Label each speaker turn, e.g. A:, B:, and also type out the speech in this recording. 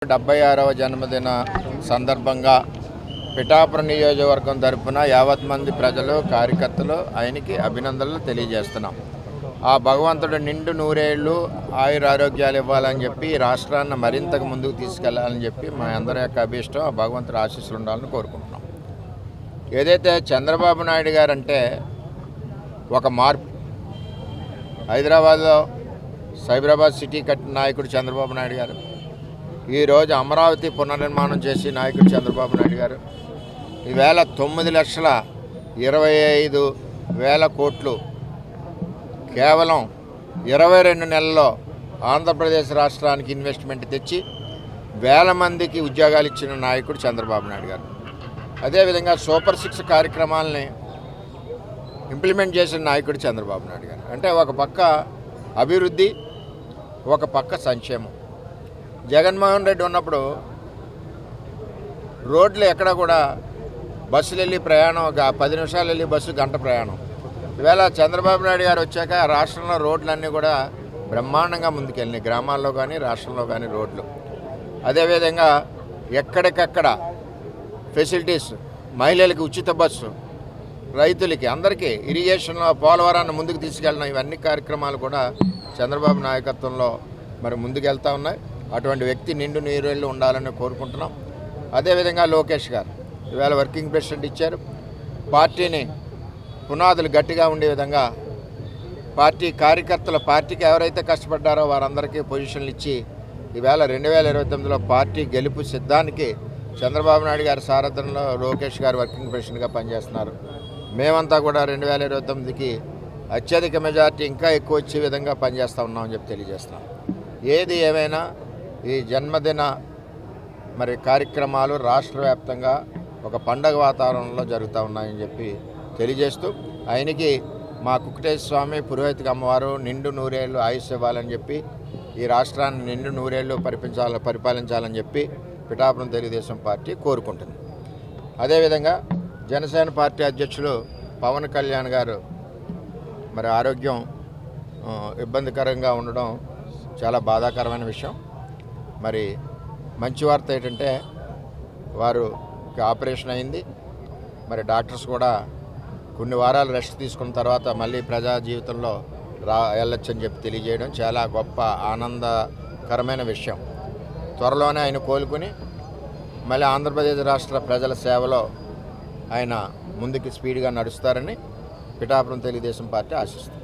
A: 76వ జన్మదిన సందర్భంగా పిఠాపురం నియోజకవర్గం తరపున యావత్ మంది ప్రజలు కార్యకర్తలు ఆయనకి అభినందనలు తెలియజేస్తున్నాం. ఆ భగవంతుడు నిండు నూరేళ్లు ఆయురారోగ్యాలు ఇవ్వాలని చెప్పి రాష్ట్రాన్ని మరింతకు ముందుకు తీసుకెళ్లాలని చెప్పి మా అందరి యొక్క అభీష్టం. ఆ భగవంతుడు ఆశీస్సులు ఉండాలని కోరుకుంటున్నాం. ఏదైతే చంద్రబాబు నాయుడు గారు అంటే ఒక మార్పు, హైదరాబాద్లో సైబరాబాద్ సిటీ కట్టిన నాయకుడు చంద్రబాబు నాయుడు గారు, ఈరోజు అమరావతి పునర్నిర్మాణం చేసి నాయకుడు చంద్రబాబు నాయుడు గారు, ఈవేళ 9,25,000 కోట్లు కేవలం 22 నెలల్లో ఆంధ్రప్రదేశ్ రాష్ట్రానికి ఇన్వెస్ట్మెంట్ తెచ్చి వేల మందికి ఉద్యోగాలు ఇచ్చిన నాయకుడు చంద్రబాబు నాయుడు గారు. అదేవిధంగా సూపర్ 6 కార్యక్రమాలని ఇంప్లిమెంట్ చేసిన నాయకుడు చంద్రబాబు నాయుడు గారు. అంటే ఒక పక్క అభివృద్ధి, ఒక పక్క సంక్షేమం. జగన్మోహన్ రెడ్డి ఉన్నప్పుడు రోడ్లు ఎక్కడ కూడా బస్సులు వెళ్ళి ప్రయాణం 10 నిమిషాలు వెళ్ళి బస్సు గంట ప్రయాణం. ఈవేళ చంద్రబాబు నాయుడు గారు వచ్చాక రాష్ట్రంలో రోడ్లన్నీ కూడా బ్రహ్మాండంగా ముందుకెళ్ళినాయి, గ్రామాల్లో కానీ రాష్ట్రంలో కానీ రోడ్లు. అదేవిధంగా ఎక్కడికక్కడ ఫెసిలిటీస్, మహిళలకి ఉచిత బస్సు, రైతులకి అందరికీ ఇరిగేషన్లో పోలవరాన్ని ముందుకు తీసుకెళ్ళడం, ఇవన్నీ కార్యక్రమాలు కూడా చంద్రబాబు నాయకత్వంలో మరి ముందుకెళ్తూ ఉన్నాయి. అటువంటి వ్యక్తి నిండు నీరేళ్ళు ఉండాలని కోరుకుంటున్నాం. అదేవిధంగా లోకేష్ గారు ఈవేళ వర్కింగ్ ప్రెసిడెంట్ ఇచ్చారు. పార్టీని పునాదులు గట్టిగా ఉండే విధంగా పార్టీ కార్యకర్తలు, పార్టీకి ఎవరైతే కష్టపడ్డారో వారందరికీ పొజిషన్లు ఇచ్చి ఈవేళ 2029లో పార్టీ గెలుపు సిద్ధానికి చంద్రబాబు నాయుడు గారి సారథ్యంలో లోకేష్ గారు వర్కింగ్ ప్రెసిడెంట్గా పనిచేస్తున్నారు. మేమంతా కూడా 2029కి అత్యధిక మెజార్టీ ఇంకా ఎక్కువ వచ్చే విధంగా పనిచేస్తూ ఉన్నామని చెప్పి తెలియజేస్తున్నాం. ఏది ఏమైనా ఈ జన్మదిన మరి కార్యక్రమాలు రాష్ట్ర వ్యాప్తంగా ఒక పండగ వాతావరణంలో జరుగుతూ ఉన్నాయని చెప్పి తెలియజేస్తూ, ఆయనకి మా కుక్కటేశ్వర స్వామి పురోహితిక అమ్మవారు నిండు నూరేళ్ళు ఆయుష్ ఇవ్వాలని చెప్పి ఈ రాష్ట్రాన్ని నిండు నూరేళ్ళు పరిపాలించాలని చెప్పి పిఠాపురం తెలుగుదేశం పార్టీ కోరుకుంటుంది. అదేవిధంగా జనసేన పార్టీ అధ్యక్షులు పవన్ కళ్యాణ్ గారు మరి ఆరోగ్యం ఇబ్బందికరంగా ఉండడం చాలా బాధాకరమైన విషయం. మరి మంచి వార్త ఏంటంటే వారికి ఆపరేషన్ అయింది. మరి డాక్టర్స్ కూడా కొన్ని వారాలు రెస్ట్ తీసుకున్న తర్వాత మళ్ళీ ప్రజా జీవితంలో వెళ్ళొచ్చని చెప్పి తెలియజేయడం చాలా గొప్ప ఆనందకరమైన విషయం. త్వరలోనే ఆయన కోలుకుని మళ్ళీ ఆంధ్రప్రదేశ్ రాష్ట్ర ప్రజల సేవలో ఆయన ముందుకు స్పీడ్గా నడుస్తారని పిఠాపురం తెలుగుదేశం పార్టీ ఆశిస్తుంది.